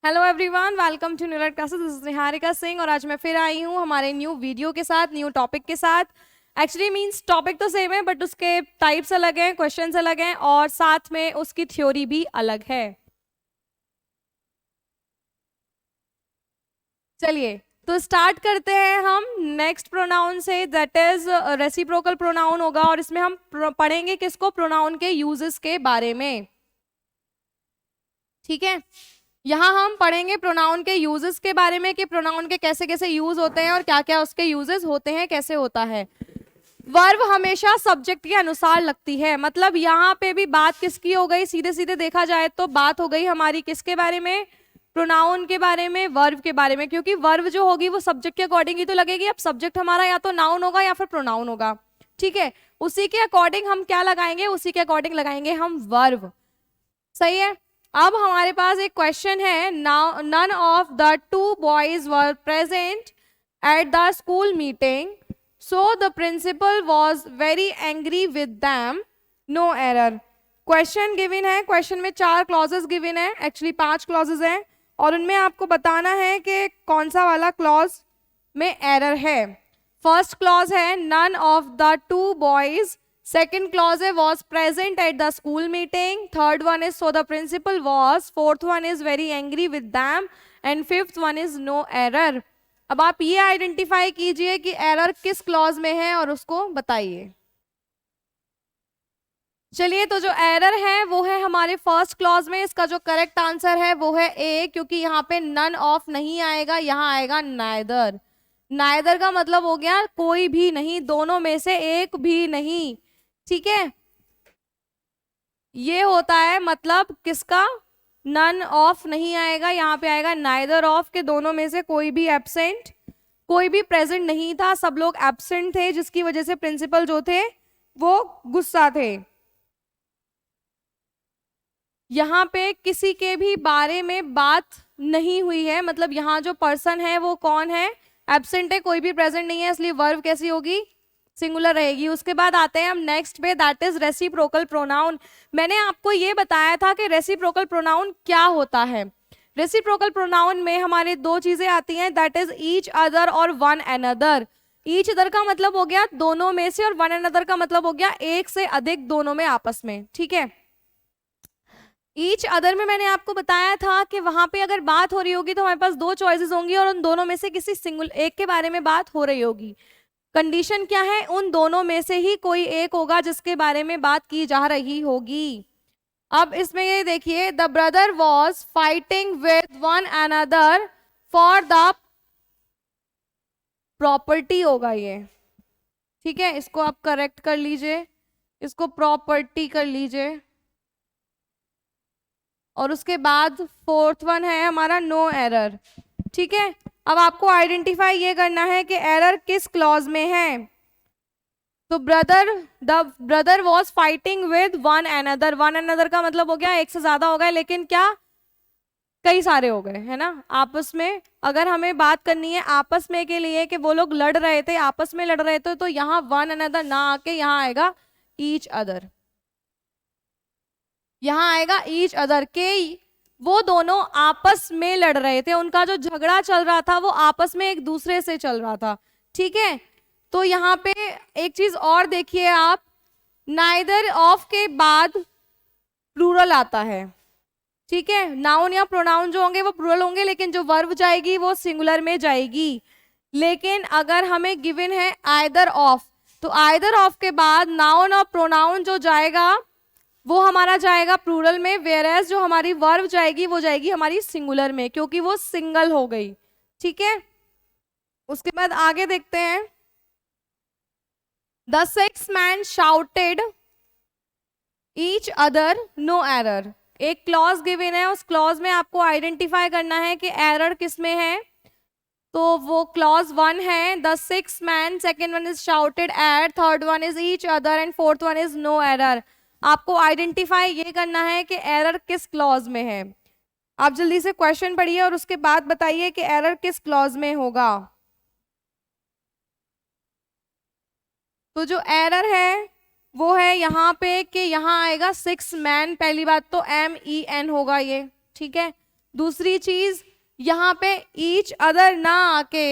Hello everyone, welcome to Newlert classes. This is Niharika Singh और आज मैं फिर आई हूँ हमारे न्यू वीडियो के साथ, न्यू टॉपिक के साथ। एक्चुअली मींस टॉपिक तो सेम है बट उसके टाइप्स अलग हैं, क्वेश्चंस अलग हैं और साथ में उसकी थ्योरी भी अलग है। चलिए तो स्टार्ट करते हैं हम नेक्स्ट प्रोनाउन से, दैट इज रेसिप्रोकल प्रोनाउन होगा और इसमें हम पढ़ेंगे किसको, प्रोनाउन के यूजेस के बारे में। ठीक है, यहाँ हम पढ़ेंगे प्रोनाउन के यूजेस के बारे में कि प्रोनाउन के कैसे कैसे यूज होते हैं और क्या क्या उसके यूजेस होते हैं, कैसे होता है। वर्ब हमेशा सब्जेक्ट के अनुसार लगती है, मतलब यहाँ पे भी बात किसकी हो गई, सीधे सीधे देखा जाए तो बात हो गई हमारी किसके बारे में, प्रोनाउन के बारे में, वर्ब के बारे में, क्योंकि वर्ब जो होगी वो सब्जेक्ट के अकॉर्डिंग ही तो लगेगी। अब सब्जेक्ट हमारा या तो नाउन होगा या फिर प्रोनाउन होगा, ठीक है, उसी के अकॉर्डिंग हम क्या लगाएंगे, उसी के अकॉर्डिंग लगाएंगे हम वर्ब। सही है। अब हमारे पास एक क्वेश्चन है, now none of the two boys were present at the school meeting, so the principal was very angry with them, no error. Question given है, क्वेश्चन में 4 क्लॉजेस गिवन है, एक्चुअली 5 क्लॉजेस हैं और उनमें आपको बताना है कि कौन सा वाला क्लॉज में एरर है। फर्स्ट क्लॉज है none of the two boys, second clause है was present at the school meeting, third one is so the principal was, fourth one is very angry with them and fifth one is no error। अब आप ये identify कीजिए कि error किस clause में है और उसको बताइए। चलिए, तो जो एरर है वो है हमारे फर्स्ट क्लॉज में, इसका जो करेक्ट आंसर है वो है ए, क्योंकि यहाँ पे नन ऑफ नहीं आएगा, यहाँ आएगा नाइदर। नाइदर का मतलब हो गया कोई भी नहीं, दोनों में से एक भी नहीं, ठीक है, ये होता है मतलब किसका, नन ऑफ नहीं आएगा, यहाँ पे आएगा नाइदर ऑफ, के दोनों में से कोई भी एब्सेंट, कोई भी प्रेजेंट नहीं था, सब लोग एब्सेंट थे, जिसकी वजह से प्रिंसिपल जो थे वो गुस्सा थे। यहाँ पे किसी के भी बारे में बात नहीं हुई है, मतलब यहाँ जो पर्सन है वो कौन है, एब्सेंट है, कोई भी प्रेजेंट नहीं है, इसलिए वर्ब कैसी होगी, सिंगुलर रहेगी। उसके बाद आते हैं हम नेक्स्ट पे, दैट इज रेसिप्रोकल प्रोनाउन। मैंने आपको ये बताया था कि रेसिप्रोकल प्रोनाउन क्या होता है। रेसिप्रोकल प्रोनाउन में हमारे 2 चीजें आती हैं, दैट इज ईच अदर और वन अनदर। ईच अदर का मतलब हो गया दोनों में से और वन अनदर का मतलब हो गया एक से अधिक, दोनों में आपस में, ठीक है। ईच अदर में मैंने आपको बताया था कि वहां पे अगर बात हो रही होगी तो हमारे पास 2 चॉइसेस होंगी और उन दोनों में से किसी सिंगल एक के बारे में बात हो रही होगी। कंडीशन क्या है, उन दोनों में से ही कोई एक होगा जिसके बारे में बात की जा रही होगी। अब इसमें ये देखिए, the brother was fighting with one another for the property होगा ये, ठीक है, इसको आप करेक्ट कर लीजिए, इसको प्रॉपर्टी कर लीजिए। और उसके बाद फोर्थ वन है हमारा नो एरर, ठीक है। अब आपको आइडेंटिफाई ये करना है कि एरर किस क्लॉज में है। तो the brother was fighting with one another, one another का मतलब हो गया एक से ज्यादा हो गए, लेकिन क्या कई सारे हो गए, है ना, आपस में। अगर हमें बात करनी है आपस में के लिए कि वो लोग लड़ रहे थे, आपस में लड़ रहे थे, तो यहाँ वन अनदर ना आके यहाँ आएगा ईच अदर, यहाँ आएगा ईच अदर के वो दोनों आपस में लड़ रहे थे, उनका जो झगड़ा चल रहा था वो आपस में एक दूसरे से चल रहा था, ठीक है। तो यहाँ पे एक चीज और देखिए आप, नाइदर ऑफ के बाद प्लूरल आता है, ठीक है, नाउन या प्रोनाउन जो होंगे वो प्लूरल होंगे, लेकिन जो वर्ब जाएगी वो सिंगुलर में जाएगी। लेकिन अगर हमें गिवन है आइदर ऑफ, तो आइदर ऑफ के बाद नाउन और प्रोनाउन जो जाएगा वो हमारा जाएगा प्लूरल में, वेयरएज जो हमारी वर्ब जाएगी वो जाएगी हमारी सिंगुलर में, क्योंकि वो सिंगल हो गई, ठीक है। उसके बाद आगे देखते हैं, the 6 man shouted each other no error. एक क्लॉज गिवन है, उस क्लॉज में आपको आइडेंटिफाई करना है कि एरर किस में है, तो वो क्लॉज 1 है, the 6 man, second one is shouted at, third one is each other and fourth one is no error. आपको आइडेंटिफाई ये करना है कि एरर किस क्लॉज में है। आप जल्दी से क्वेश्चन पढ़िए और उसके बाद बताइए कि एरर किस क्लॉज में होगा। तो जो एरर है वो है यहाँ पे कि यहाँ आएगा 6 मैन, पहली बात तो MEN होगा ये, ठीक है। दूसरी चीज यहाँ पे ईच अदर ना आके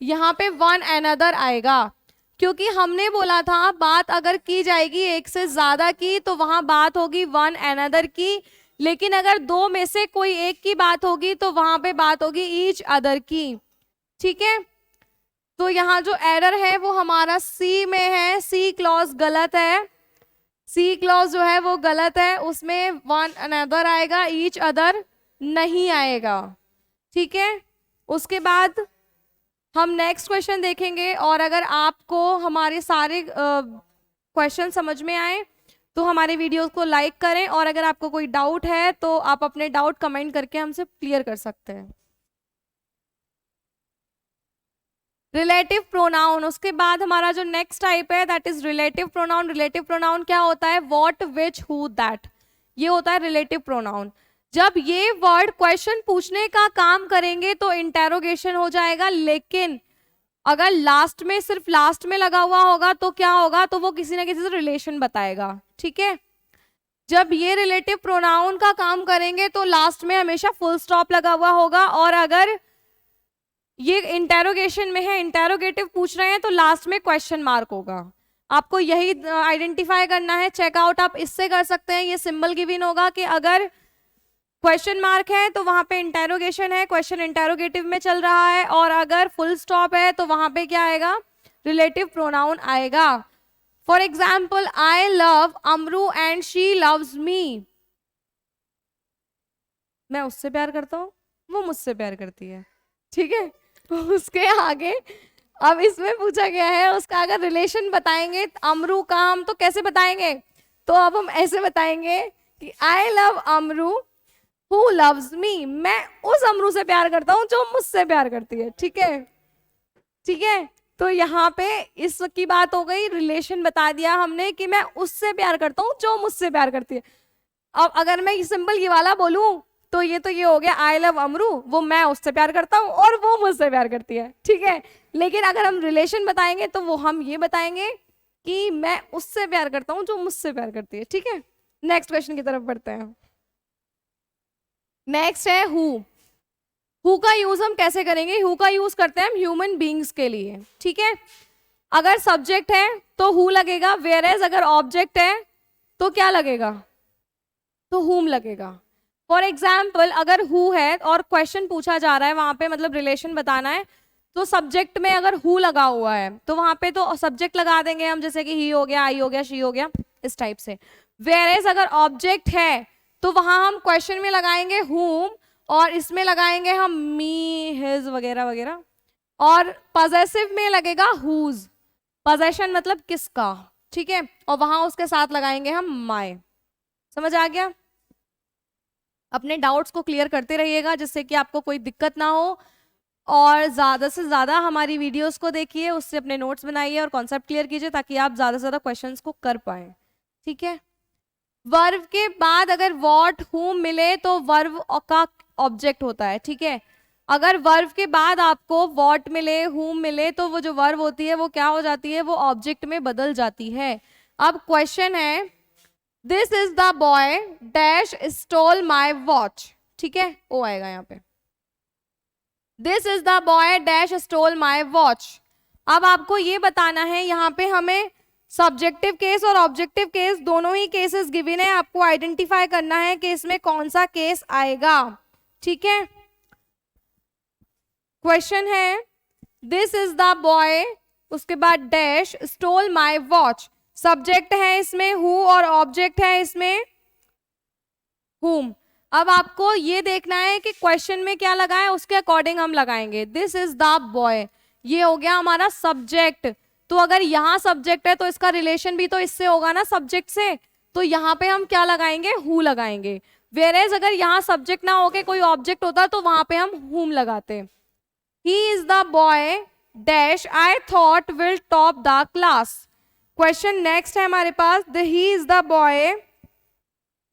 यहाँ पे वन अनदर आएगा, क्योंकि हमने बोला था बात अगर की जाएगी एक से ज्यादा की तो वहां बात होगी वन अनदर की, लेकिन अगर दो में से कोई एक की बात होगी तो वहां पे बात होगी ईच अदर की। ठीक है, तो यहाँ जो एरर है वो हमारा सी में है, सी क्लॉज गलत है, सी क्लॉज जो है वो गलत है, उसमें वन अनदर आएगा, ईच अदर नहीं आएगा। ठीक है, उसके बाद हम नेक्स्ट क्वेश्चन देखेंगे, और अगर आपको हमारे सारे क्वेश्चन समझ में आए तो हमारे वीडियो को लाइक करें, और अगर आपको कोई डाउट है तो आप अपने डाउट कमेंट करके हमसे क्लियर कर सकते हैं। रिलेटिव प्रोनाउन, उसके बाद हमारा जो नेक्स्ट टाइप है that is relative pronoun. Relative pronoun क्या होता है? व्हाट, विच, हु, दैट, ये होता है रिलेटिव प्रोनाउन। जब ये वर्ड क्वेश्चन पूछने का काम करेंगे तो इंटेरोगेशन हो जाएगा, लेकिन अगर लास्ट में, सिर्फ लास्ट में लगा हुआ होगा तो क्या होगा? तो वो किसी ना किसी से रिलेशन बताएगा। ठीक है, जब ये रिलेटिव प्रोनाउन का काम करेंगे तो लास्ट में हमेशा फुल स्टॉप लगा हुआ होगा, और अगर ये इंटेरोगेशन में है, इंटेरोगेटिव पूछ रहे हैं, तो लास्ट में क्वेश्चन मार्क होगा। आपको यही आइडेंटिफाई करना है। चेकआउट आप इससे कर सकते हैं, ये सिंबल गिवन होगा कि अगर क्वेश्चन मार्क है तो वहां पे इंटेरोगेशन है, क्वेश्चन इंटेरोगेटिव में चल रहा है, और अगर फुल स्टॉप है तो वहां पे क्या आएगा? रिलेटिव प्रोनाउन आएगा। For example, I love Amru and she loves me. मैं उससे प्यार करता हूँ, वो मुझसे प्यार करती है। ठीक है, उसके आगे अब इसमें पूछा गया है उसका अगर रिलेशन बताएंगे अमरू का, हम तो कैसे बताएंगे? तो अब हम ऐसे बताएंगे कि I love Amru who loves me, मैं उस अमरू से प्यार करता हूं जो मुझसे प्यार करती है। ठीक है, ठीक है, तो यहाँ पे इसकी बात हो गई, रिलेशन बता दिया हमने कि मैं उससे प्यार करता हूँ जो मुझसे प्यार करती है। अब अगर मैं सिंपल ये वाला बोलूं तो ये हो गया आई लव अमरू, वो मैं उससे प्यार करता हूँ और वो मुझसे प्यार करती है। ठीक है, लेकिन अगर हम रिलेशन बताएंगे तो वो हम ये बताएंगे कि मैं उससे प्यार करता हूँ जो मुझसे प्यार करती है। ठीक है, नेक्स्ट क्वेश्चन की तरफ बढ़ते हैं। नेक्स्ट है हु। हु का यूज हम कैसे करेंगे? हु का यूज करते हैं हम ह्यूमन बींग्स के लिए। ठीक है, अगर सब्जेक्ट है तो हु लगेगा, वेयर एज अगर ऑब्जेक्ट है तो क्या लगेगा? तो हुम लगेगा। फॉर एग्जाम्पल, अगर हु है और क्वेश्चन पूछा जा रहा है, वहां पे मतलब रिलेशन बताना है, तो सब्जेक्ट में अगर हु लगा हुआ है तो वहां पे तो सब्जेक्ट लगा देंगे हम, जैसे कि ही हो गया, आई हो गया, शी हो गया, इस टाइप से। वेयरएज अगर ऑब्जेक्ट है तो वहां हम क्वेश्चन में लगाएंगे हुम, और इसमें लगाएंगे हम मी, हिज वगैरह वगैरह, और पजेसिव में लगेगा हुज, पजेशन मतलब किसका। ठीक है, और वहां उसके साथ लगाएंगे हम माय। समझ आ गया? अपने डाउट्स को क्लियर करते रहिएगा जिससे कि आपको कोई दिक्कत ना हो, और ज़्यादा से ज़्यादा हमारी वीडियोस को देखिए, उससे अपने नोट्स बनाइए और कॉन्सेप्ट क्लियर कीजिए ताकि आप ज़्यादा से ज़्यादा क्वेश्चंस को कर पाएं। ठीक है, वर्ब के बाद अगर वॉट, हुम मिले तो वर्ब का ऑब्जेक्ट होता है। ठीक है, अगर वर्ब के बाद आपको वॉट मिले, हुम मिले, तो वो जो वर्ब होती है वो क्या हो जाती है? वो ऑब्जेक्ट में बदल जाती है। अब क्वेश्चन है, this is the boy dash stole my watch. ठीक है, ओ आएगा यहाँ पे, this is the boy dash stole my watch. अब आपको ये बताना है, यहाँ पे हमें सब्जेक्टिव केस और ऑब्जेक्टिव केस दोनों ही केसेस गिवन है, आपको आइडेंटिफाई करना है कि इसमें कौन सा केस आएगा। ठीक है, क्वेश्चन है दिस इज द बॉय, उसके बाद dash stole my watch, subject है इसमें हु और ऑब्जेक्ट है इसमें हुम। अब आपको ये देखना है कि क्वेश्चन में क्या लगा है, उसके अकॉर्डिंग हम लगाएंगे। दिस इज द बॉय, ये हो गया हमारा सब्जेक्ट, तो अगर यहाँ सब्जेक्ट है तो इसका रिलेशन भी तो इससे होगा ना, सब्जेक्ट से, तो यहाँ पे हम क्या लगाएंगे? हु लगाएंगे। वेयरएज अगर यहाँ सब्जेक्ट ना होके कोई ऑब्जेक्ट होता तो वहां पे हम हुम लगाते। He is the boy dash I thought will top the class. Question next है हमारे पास, the he is the boy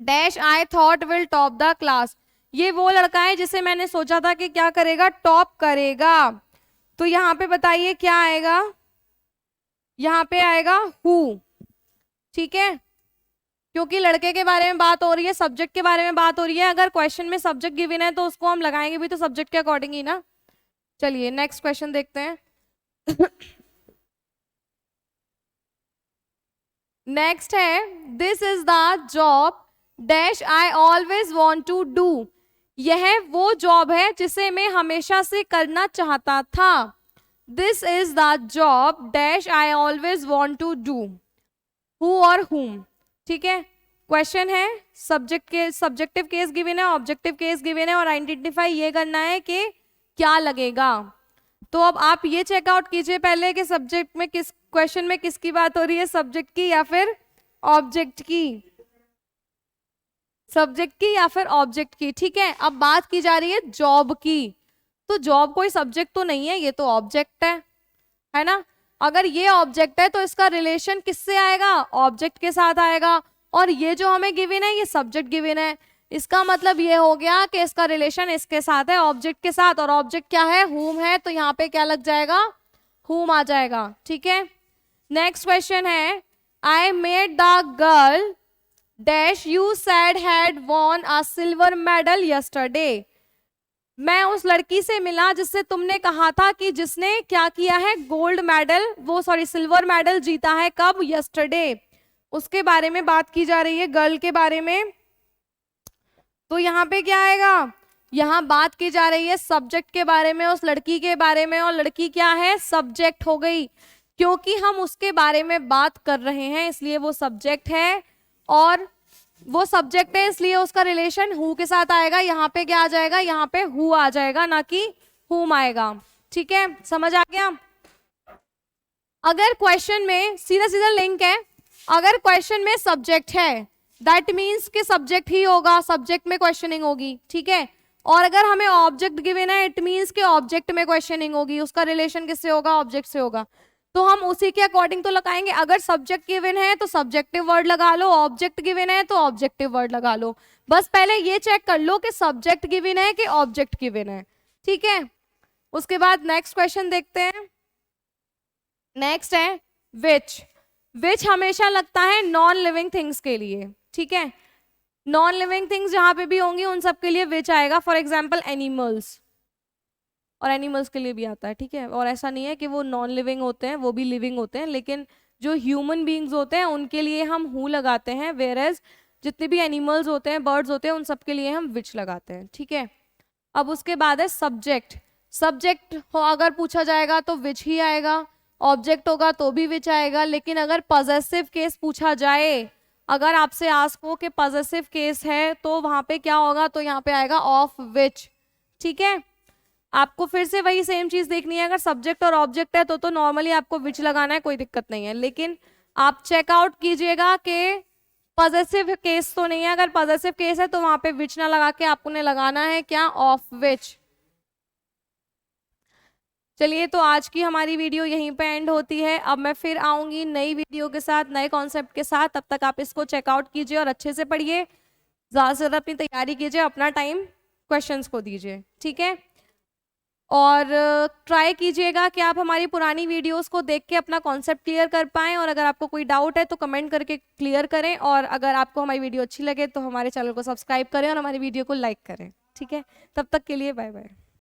dash I thought will top the class, ये वो लड़का है जिसे मैंने सोचा था कि क्या करेगा? टॉप करेगा। तो यहाँ पे बताइए क्या आएगा? यहाँ पे आएगा हु। ठीक है, क्योंकि लड़के के बारे में बात हो रही है, सब्जेक्ट के बारे में बात हो रही है। अगर क्वेश्चन में सब्जेक्ट गिवन है तो उसको हम लगाएंगे भी तो सब्जेक्ट के अकॉर्डिंग ही ना। चलिए नेक्स्ट क्वेश्चन देखते हैं। नेक्स्ट है, this is the job dash I always want to do. यह वो जॉब है जिसे मैं हमेशा से करना चाहता था। This is the job dash I always want to do. Who और whom, ठीक है। क्वेश्चन है, सब्जेक्ट के सब्जेक्टिव केस गिवन है, ऑब्जेक्टिव केस गिवन है और आइडेंटिफाई ये करना है कि क्या लगेगा। तो अब आप ये चेकआउट कीजिए पहले कि सब्जेक्ट में किस क्वेश्चन में किसकी बात हो रही है, सब्जेक्ट की या फिर ऑब्जेक्ट की। सब्जेक्ट की या फिर ऑब्जेक्ट की, ठीक है। अब बात की जा रही है जॉब की, तो जॉब कोई सब्जेक्ट तो नहीं है, ये तो ऑब्जेक्ट है ना। अगर ये ऑब्जेक्ट है तो इसका रिलेशन किससे आएगा, ऑब्जेक्ट के साथ आएगा। और ये जो हमें गिवन है ये सब्जेक्ट गिवन है, इसका मतलब ये हो गया कि इसका रिलेशन इसके साथ है, ऑब्जेक्ट के साथ। और ऑब्जेक्ट क्या है, whom है, तो यहाँ पे क्या लग जाएगा, whom आ जाएगा, ठीक है। नेक्स्ट क्वेश्चन है, I made the girl dash you sad had von a silver medal yesterday. मैं उस लड़की से मिला जिससे तुमने कहा था कि जिसने क्या किया है, गोल्ड मेडल, वो सॉरी सिल्वर मेडल जीता है, कब, यस्टरडे। उसके बारे में बात की जा रही है, गर्ल के बारे में। तो यहाँ पे क्या आएगा, यहाँ बात की जा रही है सब्जेक्ट के बारे में, उस लड़की के बारे में, और लड़की क्या है, सब्जेक्ट हो गई। क्योंकि हम उसके बारे में बात कर रहे हैं इसलिए वो सब्जेक्ट है, और वो सब्जेक्ट है इसलिए उसका रिलेशन हु के साथ आएगा। यहाँ पे क्या आ जाएगा, यहाँ पे हु आ जाएगा, ना कि हुम आएगा, ठीक है। समझ आ गया। अगर क्वेश्चन में सीधा सीधा लिंक है, अगर क्वेश्चन में सब्जेक्ट है दैट मीन्स कि सब्जेक्ट ही होगा, सब्जेक्ट में क्वेश्चनिंग होगी, ठीक है। और अगर हमें ऑब्जेक्ट गिवन है इट मीन्स कि ऑब्जेक्ट में क्वेश्चनिंग होगी, उसका रिलेशन किससे होगा, ऑब्जेक्ट से होगा। तो हम उसी के अकॉर्डिंग तो लगाएंगे। अगर सब्जेक्ट गिवन है तो सब्जेक्टिव वर्ड लगा लो, ऑब्जेक्ट गिवन है तो ऑब्जेक्टिव वर्ड लगा लो। बस पहले ये चेक कर लो कि सब्जेक्ट गिवन है कि ऑब्जेक्ट गिवन है, ठीक है। उसके बाद नेक्स्ट क्वेश्चन देखते हैं। नेक्स्ट है विच। विच हमेशा लगता है नॉन लिविंग थिंग्स के लिए, ठीक है। नॉन लिविंग थिंग्स जहां पे भी होंगी उन सब के लिए विच आएगा। फॉर एग्जाम्पल एनिमल्स, और एनिमल्स के लिए भी आता है, ठीक है। और ऐसा नहीं है कि वो नॉन लिविंग होते हैं, वो भी लिविंग होते हैं, लेकिन जो ह्यूमन बींग्स होते हैं उनके लिए हम हु लगाते हैं, वेयर एज जितने भी एनिमल्स होते हैं, बर्ड्स होते हैं, उन सब के लिए हम विच लगाते हैं, ठीक है। अब उसके बाद है सब्जेक्ट। सब्जेक्ट हो अगर पूछा जाएगा तो विच ही आएगा, ऑब्जेक्ट होगा तो भी विच आएगा। लेकिन अगर पॉजेसिव केस पूछा जाए, अगर आपसे आस्क हो कि पॉजेसिव केस है तो वहां पे क्या होगा, तो यहाँ पे आएगा ऑफ विच, ठीक है। आपको फिर से वही सेम चीज देखनी है, अगर सब्जेक्ट और ऑब्जेक्ट है तो नॉर्मली आपको विच लगाना है, कोई दिक्कत नहीं है। लेकिन आप चेकआउट कीजिएगा कि पॉजेसिव केस तो नहीं है, अगर पॉजेसिव केस है तो वहां पे विच ना लगा के आपको ने लगाना है क्या, ऑफ विच। चलिए तो आज की हमारी वीडियो यहीं पे एंड होती है। अब मैं फिर आऊंगी नई वीडियो के साथ, नए कॉन्सेप्ट के साथ। तब तक आप इसको चेकआउट कीजिए और अच्छे से पढ़िए, ज़्यादा से ज़्यादा अपनी तैयारी कीजिए, अपना टाइम क्वेश्चंस को दीजिए, ठीक है। और ट्राई कीजिएगा कि आप हमारी पुरानी वीडियोस को देख के अपना कॉन्सेप्ट क्लियर कर पाएं। और अगर आपको कोई डाउट है तो कमेंट करके क्लियर करें। और अगर आपको हमारी वीडियो अच्छी लगे तो हमारे चैनल को सब्सक्राइब करें और हमारी वीडियो को लाइक करें, ठीक है। तब तक के लिए बाय बाय।